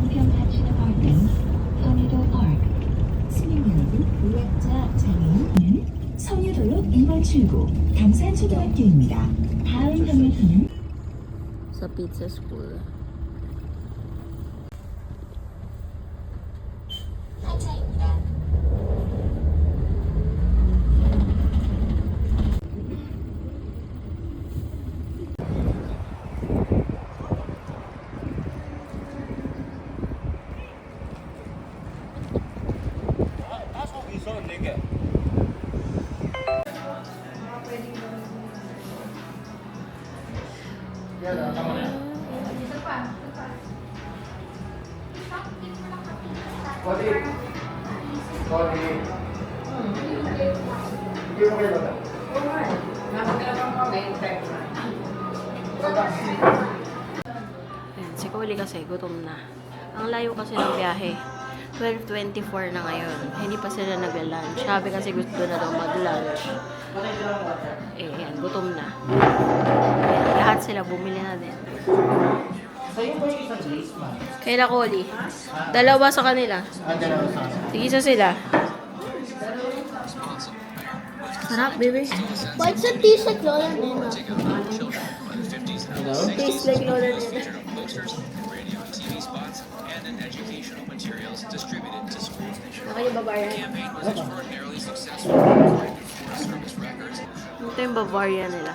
구경하시는 파크는 선유도 파크. 시민 여러분, 의학자 장애인은 선유도로 2번 출구 강산초등학교입니다. 다음 경로선은 Sa pizza school. 하차입니다. Ayan, si Kuli kasi gutom na. Ang layo kasi ng biyahe. 12:24 na ngayon. Hindi pa sila nag-lunch. Sabi kasi gusto na daw mag-lunch. Eh, yan, gutom na. Ayan, lahat sila bumili na din. Kaila Kuli. Dalawa sa kanila. Sige sa sila. Sarap, baby. Why does it taste like Lola Nena? Tastes like Lola Nena. Nakaya Bavaria. Ito yung Bavaria nila.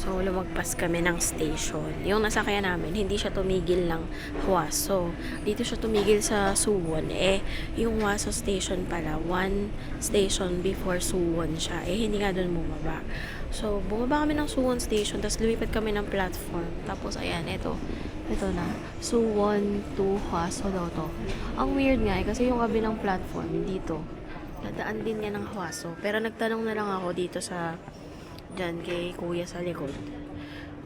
So, lumagpas kami ng station. Yung nasakyan namin, hindi siya tumigil ng Huaso. Dito siya tumigil sa Suwon. Eh, yung Huaso station pala, one station before Suwon siya. Eh, hindi nga doon bumaba. So, bumaba kami ng Suwon station, tapos lumipat kami ng platform. Tapos, ayan, ito na. Suwon to Huaso daw to. Ang weird nga eh, kasi yung kabilang platform, dito. Dadaan din niya ng Huaso. Pero nagtanong na lang ako dito sa dyan kay kuya sa likod.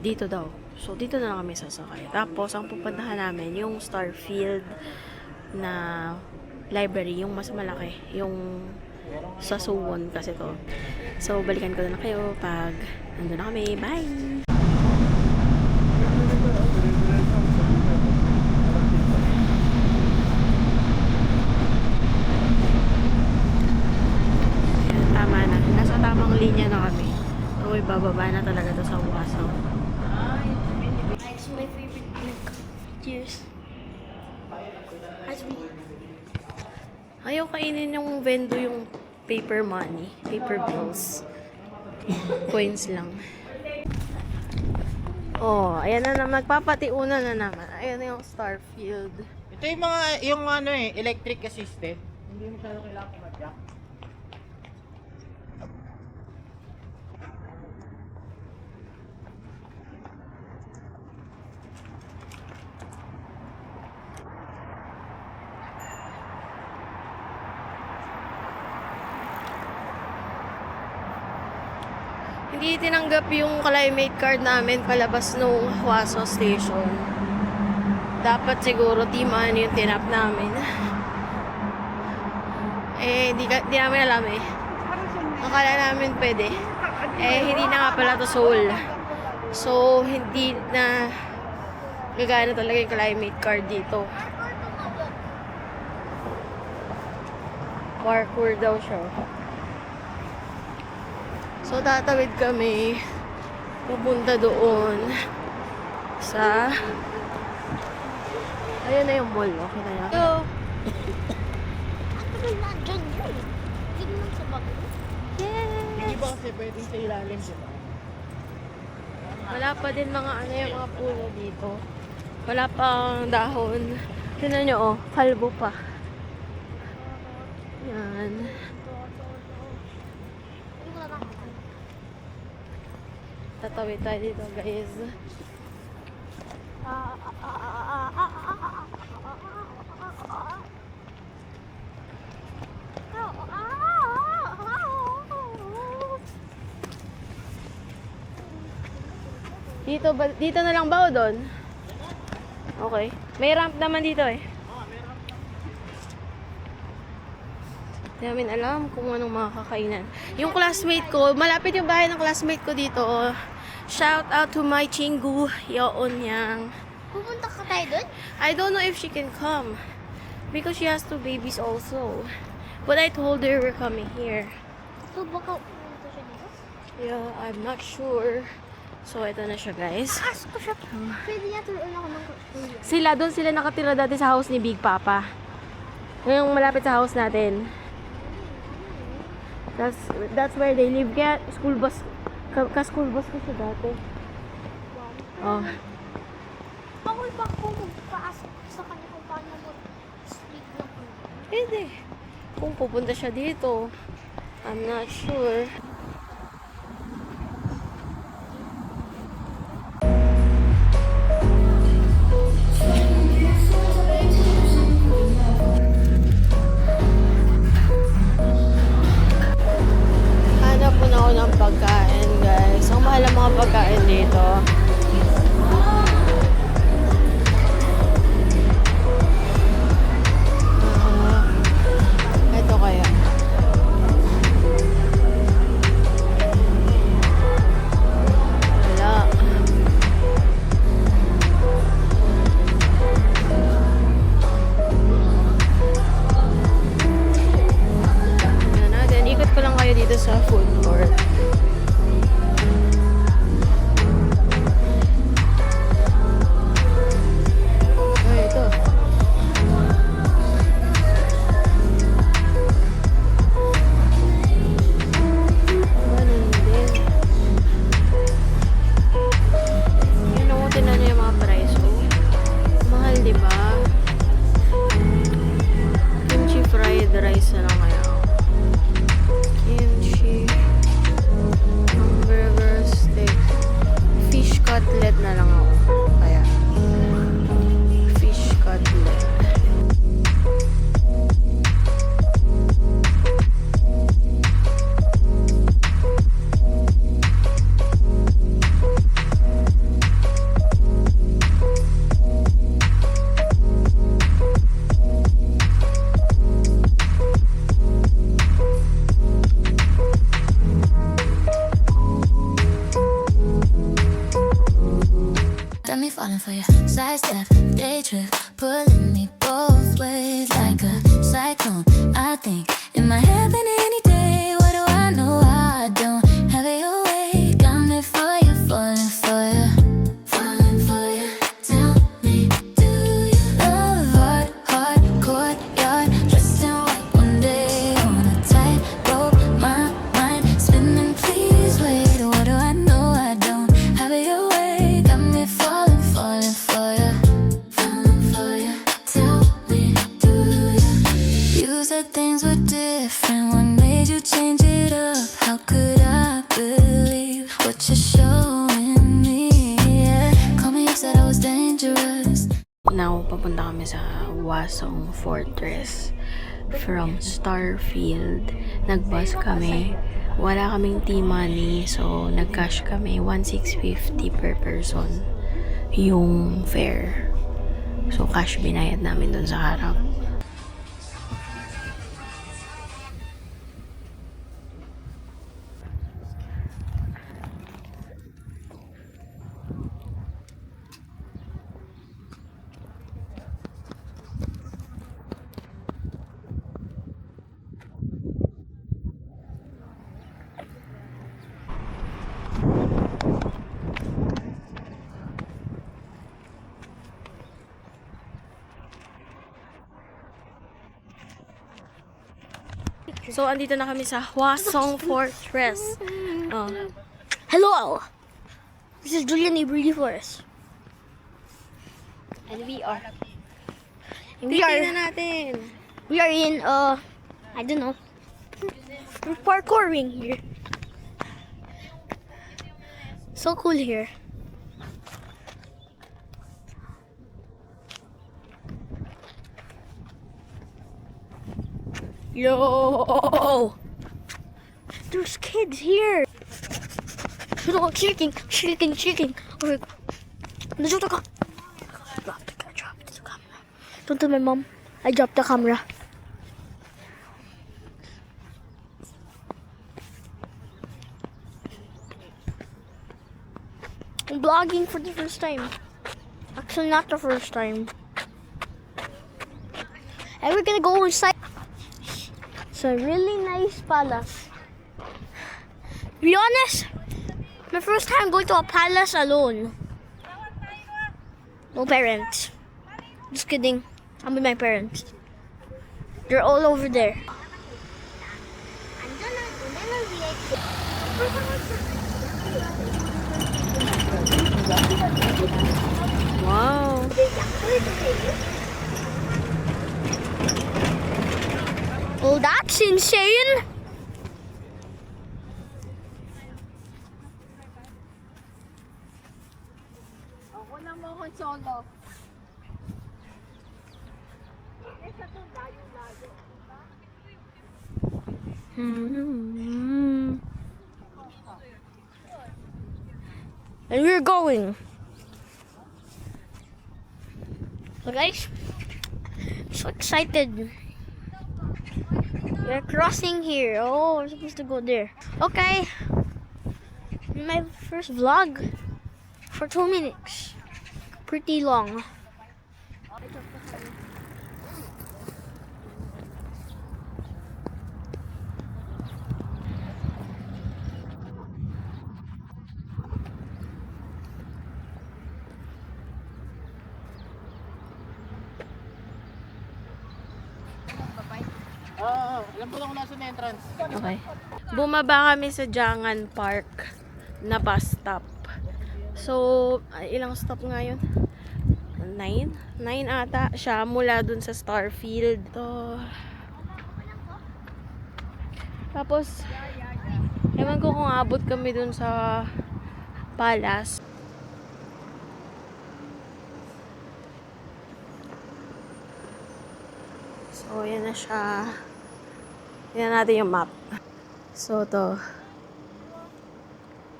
Dito daw. So, dito na lang kami sasakay. Tapos, ang pupuntahan namin, yung Starfield na library, yung mas malaki. Yung sa Suwon kasi to. So, balikan ko na kayo pag nandun na kami. Bye! Ayan, tama na. Nasa tamang linya na kami. Uy, bababa na talaga to sa Huaso. It's my favorite drink. Cheers. Ayaw kainin yung vendo yung paper money, paper bills. Coins lang. Oh, ayan na naman. Magpapatiuna na naman. Ayan na yung Starfield. Ito yung mga, yung ano eh, electric assisted. Hindi mo masyado kailangan kumadyak. Hindi tinanggap yung climate card namin palabas nung Huaso Station. Dapat siguro Team Ano yung tinap namin. Eh, di namin alam eh. Akala namin pwede. Eh, hindi na nga pala to Seoul. So, hindi na gagana talaga yung climate card dito. Parkour daw siya. So, tatawid kami pupunta doon sa ayun na yung mall. Okay na yan. Hello! Actually, nandyan yun. Tignan sa bago. Hindi ba kasi pwedeng sa ilalim, diba? Wala pa din mga ano yung mga puno dito. Wala pang dahon. Tignan nyo, oh. Kalbo pa. Yan. Tatawid tayo dito, guys. Dito na lang ba o doon? Okay. May ramp naman dito eh. Hindi namin alam kung anong mga kakainan. Yung classmate ko, malapit yung bahay ng classmate ko dito. Shout out to my chingu, Yoon Yang. Pupunta ka tayo dun? I don't know if she can come because she has 2 babies also. But I told her we're coming here. So baka pupunta siya dito? Yeah, I'm not sure. So, ito na siya, guys. Ask ko siya. Pwede niya turuan ako ng kuya. Doon sila nakatira dati sa house ni Big Papa. Yung malapit sa house natin. That's where they live. Kaya school bus, ka-school bus ko siya dati. Oh. Ako pa ako magpa-ask sa kanya kung paano mag-sleep na ko. Pwede. Kung pupunta siya dito. I'm not sure. Hanap muna ako ng pagkain, guys. Ang mahal ang mga pagkain dito. Ito kaya. Wala. Tingnan natin. Ikot ko lang kayo dito sa food court. Ay, ito. Ganun din. Yun ako, tinan niyo yung mga price. Oh. Mahal, di ba? Kimchi fried rice na lang kaya. Kimchi. Hamburger steak. Fish cutlet na lang ako. Kaya. Fish cutlet. Got me falling for you. Sidestep, day trip, pulling me both ways like a cyclone. I think it might happen any day. What do I know? I don't have it your way. Got me for you, falling for you, falling for you. Tell me, do you love hard courtyard, dressed in white one day on a tightrope? My mind spinning. Please wait. What do I know? I don't have it your way. Got me falling for you, falling for you. Tell me, do you? You said things were different. What made you change it up? How could I believe what you're showing me? Yeah. Call me up, said I was dangerous. Now, papunta kami sa Wasong Fortress from Starfield. Nag-bus kami. Wala kaming T-money, so nag-cash kami. 1,650 per person yung fare. So, cash binayad namin dun sa harap. So, andito na kami sa Hwasong Fortress. Oh. Hello! This is Julian Ibridi Forest. And we are. We are- Tingnan natin. We are in, I don't know. We're parkouring here. So cool here. Yo! There's kids here. No, shaking. Oh my god. Drop the camera. Don't tell my mom. I dropped the camera. vlogging for the first time. Actually, not the first time. And we're gonna go inside. It's a really nice palace. To be honest, my first time going to a palace alone. No parents. Just kidding. I'm with my parents. They're all over there. Wow. Oh, that's insane. And we're going. So guys, so excited. We're crossing here. Oh, we're supposed to go there. Okay. My first vlog for 2 minutes. Pretty long. Alam ko lang kung nasa entrance. Okay. Bumaba kami sa Jangan Park na bus stop. So, ilang stop nga yun? 9? 9 ata siya mula dun sa Starfield. To. Tapos, ewan ko kung abot kami dun sa Palace. So, yan na siya. Tingnan natin yung map. So, ito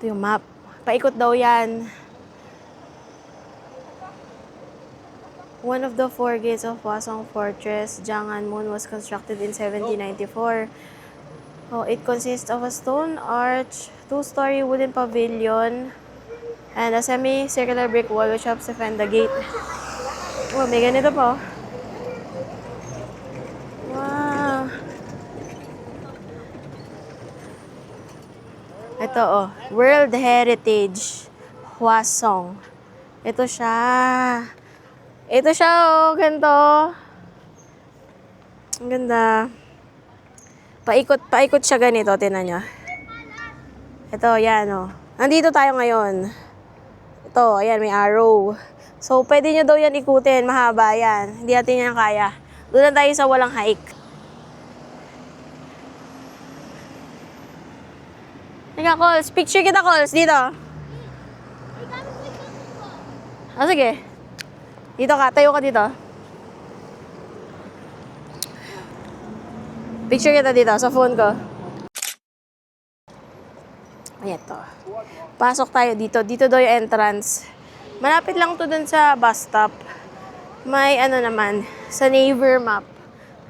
yung map. Paikot daw yan. One of the 4 gates of Hwasong Fortress, Janganmun, was constructed in 1794. Oh, it consists of a stone arch, 2-story wooden pavilion, and a semi-circular brick wall which helps defend the gate. Oh, may ganito pa. Wow. Ito World Heritage Hwasong. Ito siya. Ganito. Ang ganda. Paikot siya ganito, tingnan nyo. Ito, yan Nandito tayo ngayon. Ito, ayan, may arrow. So, pwede nyo daw yan ikutin, mahaba yan. Hindi natin yan kaya. Doon na tayo sa walang hike. Teka, Coles. Picture kita, Coles. Dito. Sige. Dito ka. Tayo ka dito. Picture kita dito sa phone ko. Ayan to. Pasok tayo dito. Dito daw yung entrance. Malapit lang to dun sa bus stop. May naman, sa Naver map.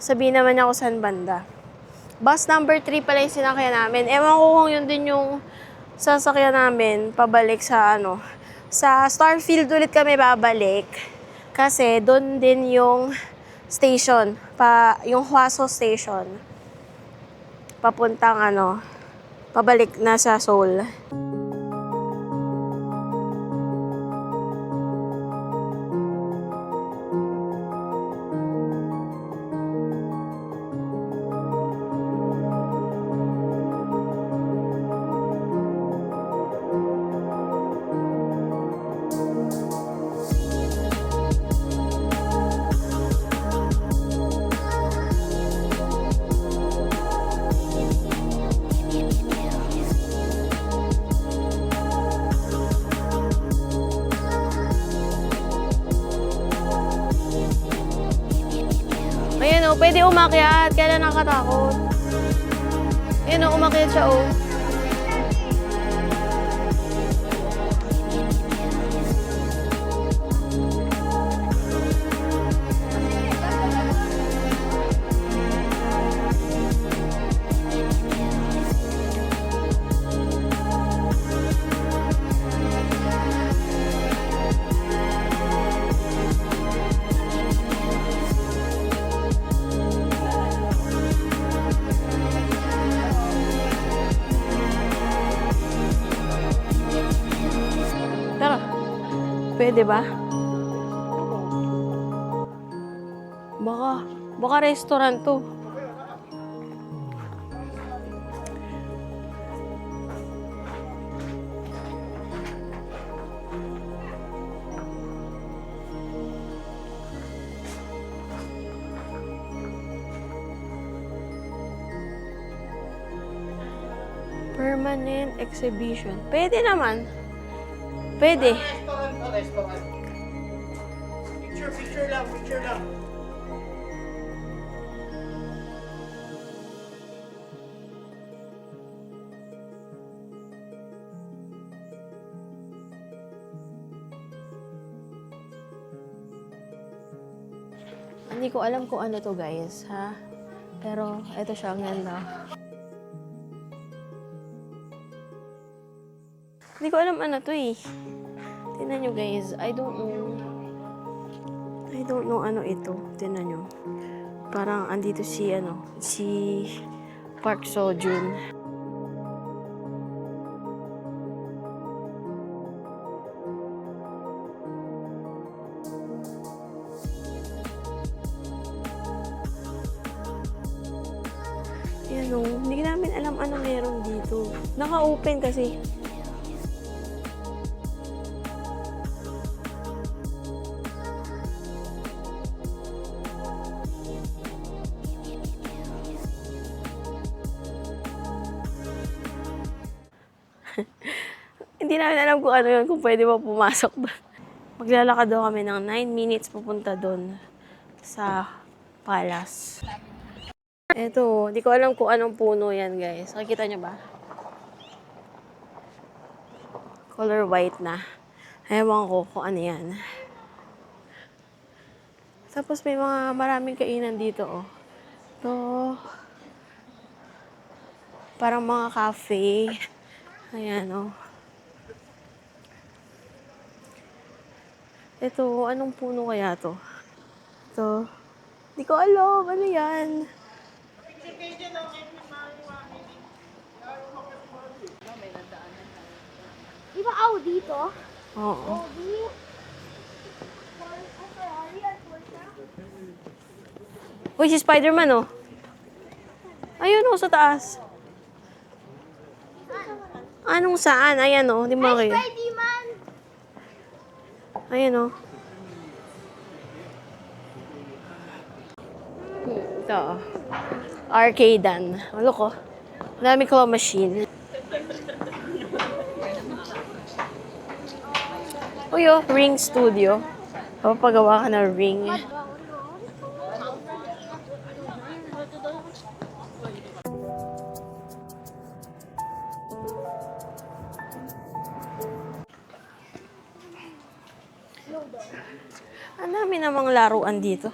Sabihin naman niya kung saan banda. Bus number 3 pala yung sinakyan namin. Ewan ko kung yun din yung sasakyan namin pabalik sa sa Starfield ulit kami babalik. Kasi doon din yung station, yung Hwaso Station. Papuntang pabalik na sa Seoul. Ayan pwede umakyat, kaya nakatakot. Ayan umakyat siya Pwede ba? Baka restaurant to. Permanent exhibition. Pwede naman. Pwede. Restaurant to, restaurant. Picture lang, picture lang. Hindi ko alam kung ano to guys, ha? Pero, ito siya, ang ganda. Hindi ko alam ano to eh. Tingnan nyo guys, I don't know ano ito. Tingnan nyo. Parang andito si Park Seo-joon. Yan o, hindi namin alam ano meron dito. Naka-open kasi. Hindi namin alam kung ano yun, kung pwede ba pumasok doon. Maglalakad daw kami ng 9 minutes pupunta doon sa palace. Eto, hindi ko alam kung anong puno yan, guys. Nakikita nyo ba? Color white na. Ewan ko kung ano yan. Tapos may mga maraming kainan dito, oh. Ito, parang mga cafe. Ayan, oh. Ito, anong puno kaya to? Ito, hindi ko alam. Ano yan? Di ba ako dito? Oo. Uy, si Spider-Man, oh. Ayun, oh, sa taas. Anong saan? Ayan, oh. Di mo kayo. Spider-Man! Ayan, oh. Ito, oh. Arcadean. Oh, look, oh. Dami claw machine. Uy, oh. Ring Studio. Papagawa ka ng ring. Ang dami namang laruan dito.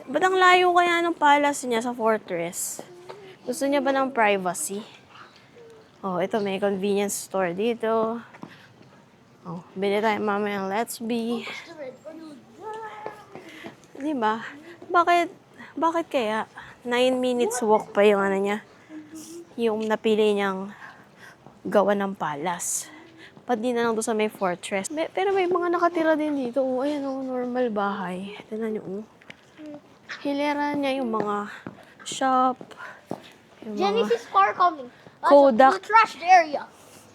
Ba't ang layo kaya ng palace niya sa fortress? Gusto niya ba ng privacy? Oh, ito may convenience store dito. Oh, bili tayo mamaya ng Let's Be. Di ba? Bakit kaya 9 minutes walk pa yung ano niya? Yung napili niyang gawa ng palace. Ba't di na lang doon sa may fortress? Pero may mga nakatira din dito. Oh, ayan oh, normal bahay. Tignan niyo, oh. Hilera niya yung mga shop. Yung mga Genesis car coming. Kodak. The trashed area.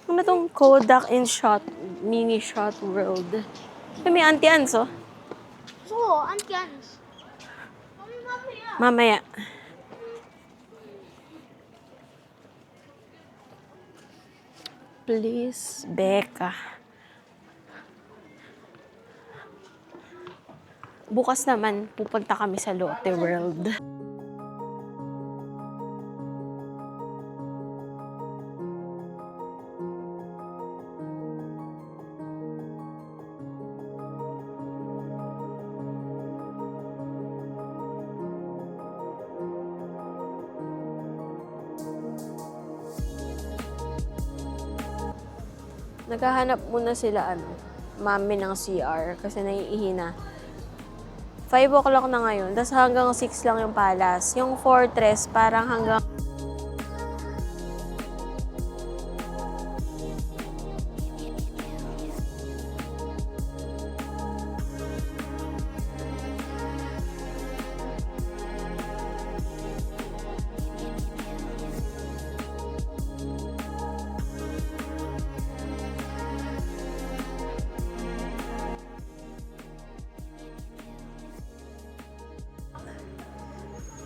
Ano itong Kodak in shot, mini shot world. May Auntie Anne's, oh. So, Antians. Mamaya. Please, Becca. Bukas naman, pupunta kami sa Lotte World. Naghahanap muna sila, mami ng CR kasi naiihi na. 5 o'clock na ngayon, tapos hanggang 6 lang yung palace. Yung fortress, parang hanggang...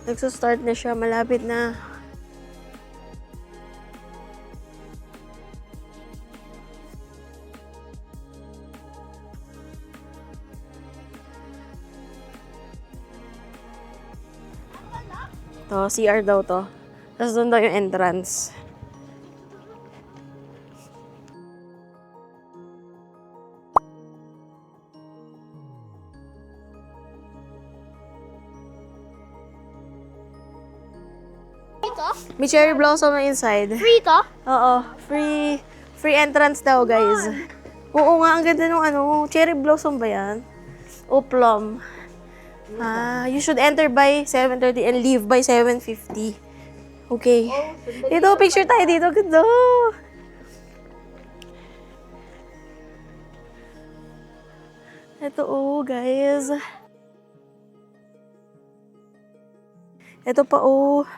Nagsa-start na siya. Malapit na. To, CR daw to. Tapos doon daw yung entrance. Dito? May cherry blossom na inside. Free to? Oo, free entrance daw, guys. Oo nga, ang ganda ng ano, cherry blossom ba yan? O plum. You should enter by 7:30 and leave by 7:50. Okay. Dito, picture tayo dito. Ganda. Ito, oh, guys. Ito pa, oh.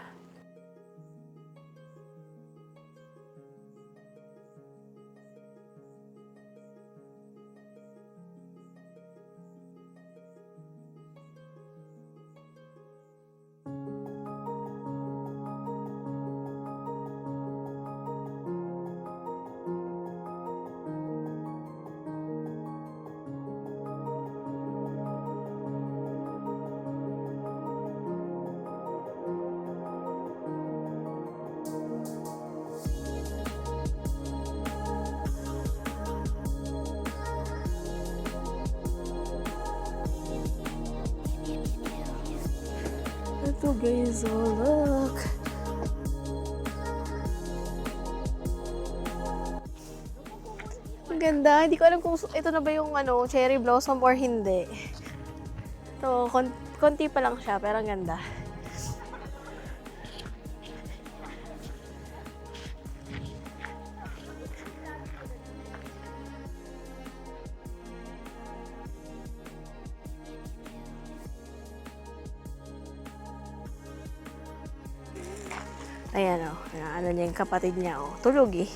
Ito, guys, oh, look. Ang ganda. Hindi ko alam kung ito na ba yung ano, cherry blossom or hindi. Ito, konti pa lang siya, pero ang ganda. Ayan, oh. Ano niya yung kapatid niya, oh. Tulog, eh.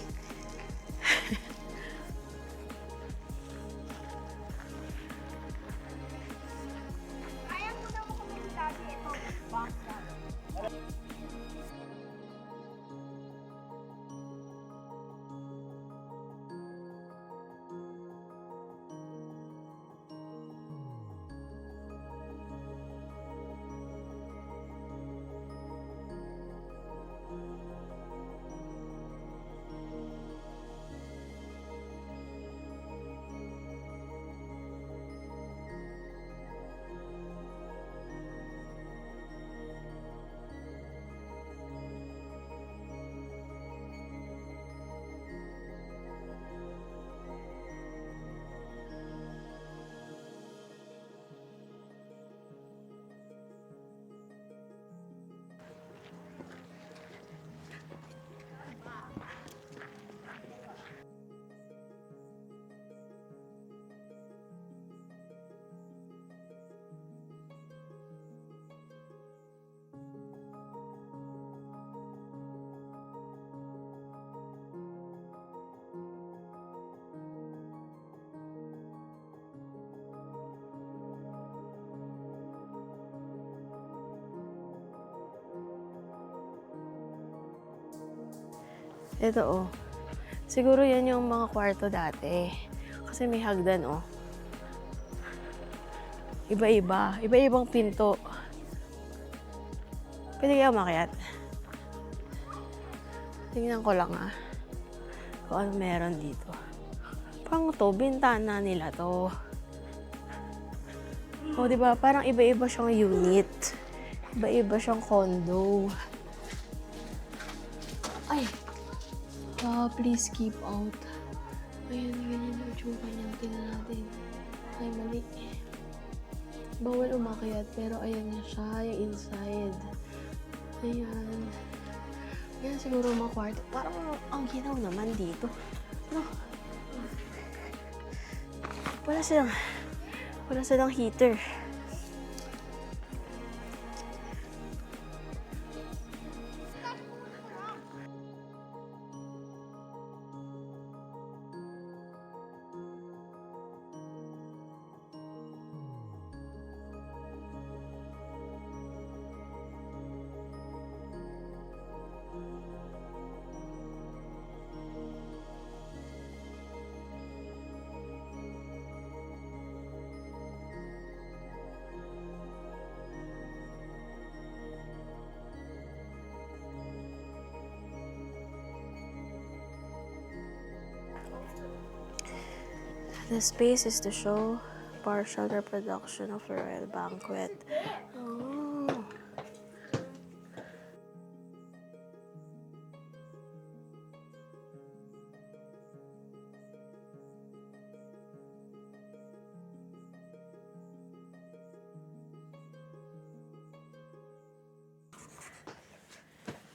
Ito, oh. Siguro yan yung mga kwarto dati. Kasi may hagdan, oh. Iba-iba. Iba-ibang pinto. Pwede kaya umakyat? Tingnan ko lang, ah. Kung ano meron dito. Parang to, bintana nila to. Oh, di ba? Parang iba-iba siyang unit. Iba-iba siyang condo. Ay! Please keep out. Ayun, ganyan yung itsura niya. Tingnan natin. Ay, mali. Bawal umakyat, pero ayan na siya, yung inside. Ayan. Yan siguro mga kwarto. Parang ang ginaw naman dito. No? Wala silang heater. The space is to show partial reproduction of a royal banquet. Oh.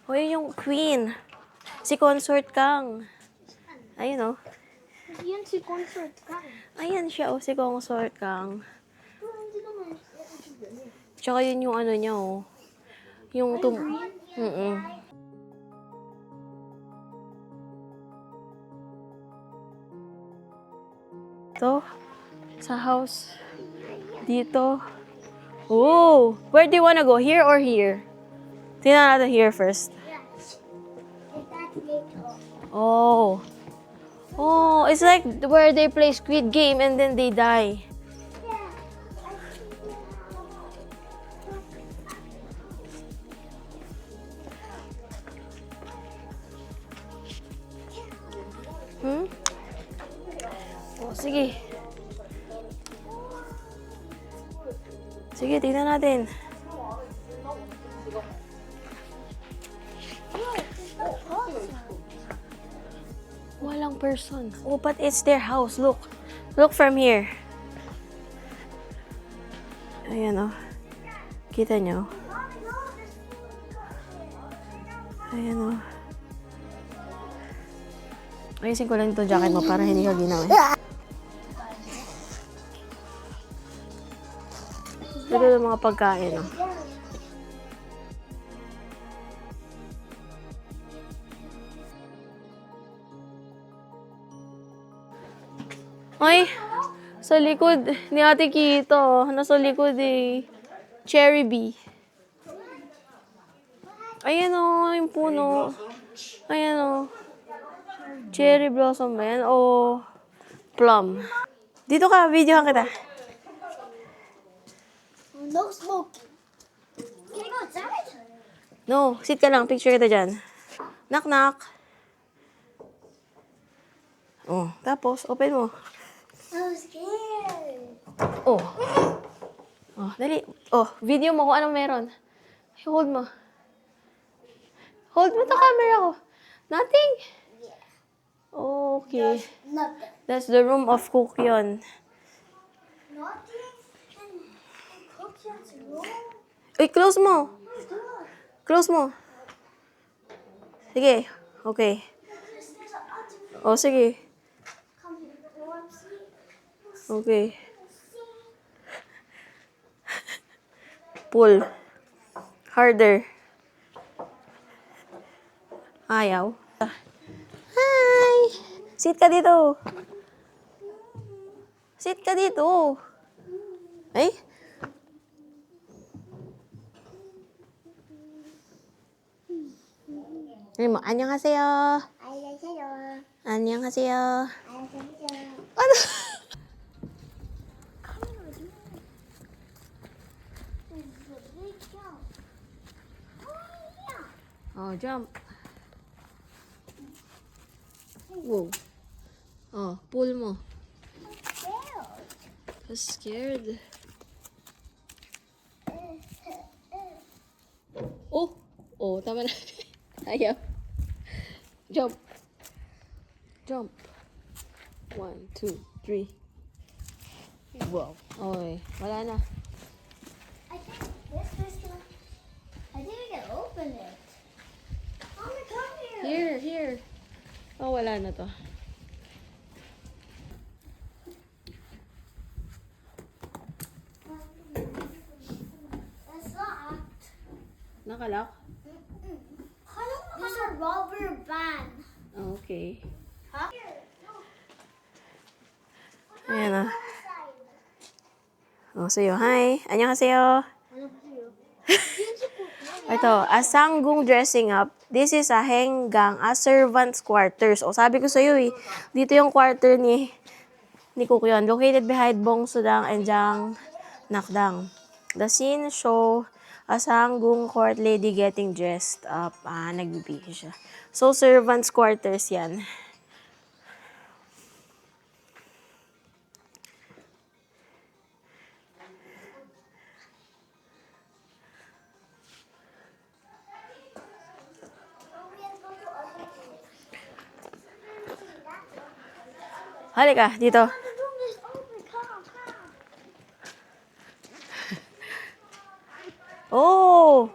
O, yun yung queen. Si Consort Kang. Ayun, oh. Yan si concert ka. Ayan siya, oh. Si Consort Kang. Pero hindi naman. Tsaka yun yung ano niya, oh. Yung Ito. Sa house. Dito. Oh! Where do you wanna go? Here or here? Tingnan natin here first. Oh. Oh, it's like where they play Squid Game and then they die. Hmm? Oh, sige. Sige, tingnan natin. Walang person. Oh, but it's their house. Look. Look from here. Ayan, oh. Kita nyo? Ayan, oh. Ayusin ko lang ito jacket mo para hindi ka ginawa. Ito yung mga pagkain, oh. Ay, sa likod ni Ate Kito. Nasa likod eh. Cherry bee. Ayan o, yung puno. Ayan o. Cherry blossom ba yan? O plum. Dito ka, videohan kita. No smoking. Can I go outside? No, sit ka lang. Picture kita dyan. Knock, knock. Oh, tapos, open mo. I'm scared. Oh. Oh, dali. Oh, video mo kung anong meron. Ay, hold mo. Hold mo the camera ko. Nothing? Okay. Nothing. That's the room of cook yun. Nothing? Cook's room? Uy, close mo. Close mo. Sige. Okay. Oh, sige. Okay. Pull. Harder. Ayaw. Hi! Sit ka dito. Sit ka dito. Ay? Ano mo? Annyeonghaseyo. Annyeonghaseyo. Ano? Oh, jump. Whoa. Oh, pull mo. I'm scared. Oh! Oh, tama na. Ayaw. Jump. Jump. 1, 2, 3. Wow. Okay. Wala na. I think we can open it. Mommy, come here. Here, here. Oh, wala na to. That's locked. Nakalock? There's a rubber band. Oh, okay. Huh? Ayan na. Oh, sa'yo. Hi. Annyeonghaseyo. Ito, asanggung dressing up. This is a henggang, a servant's quarters. O, sabi ko sa'yo eh, dito yung quarter ni Kukyon, located behind Bongsudang and Jang Nakdang. The scene show a sanggung court lady getting dressed up. Nagbibihis siya. So, servant's quarters yan. Halika, dito. Oh!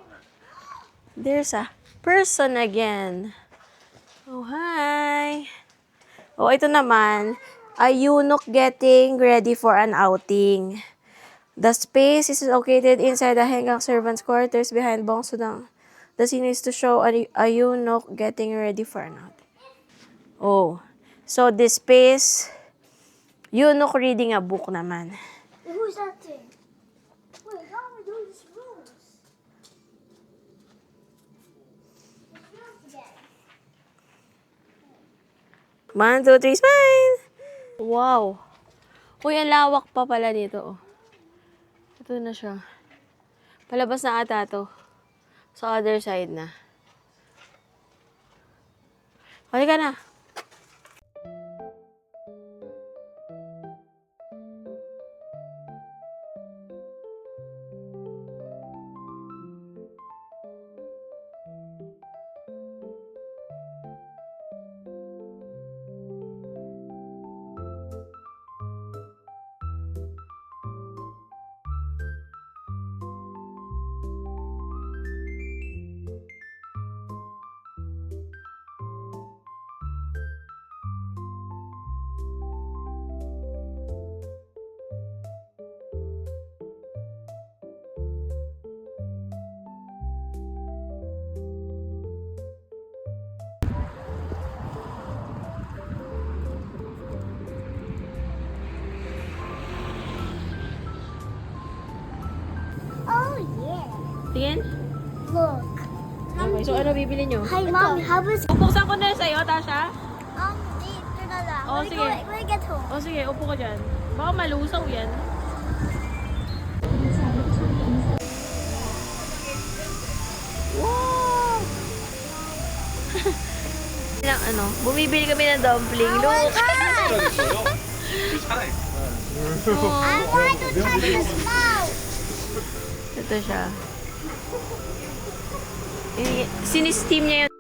There's a person again. Oh, hi! Oh, ito naman. A eunuch getting ready for an outing. The space is located inside the hanggang servants' quarters behind Bong Sudang. The scene is to show a eunuch getting ready for an outing. Oh, so this space, eunuch reading a book naman. Who's that thing? Wait, how am I doing this rules? 1, 2, 3, smile! Wow! Uy, ang lawak pa pala dito, oh. Ito na siya. Palabas na ata to. Sa other side na. Halika na. Oh yeah. Tingin. Look. Okay, so ano bibili nyo? Hi, Mommy. How was Bubuksan ko na sa'yo, Tasha. later na lang. Oh, sige. When I get home. O sige, upo ka dyan. Baka malusaw yan. Wow! Lang ano, bumibili kami ng dumpling. Look! I want to try this now. Ito siya. Sinis-steam niya yun.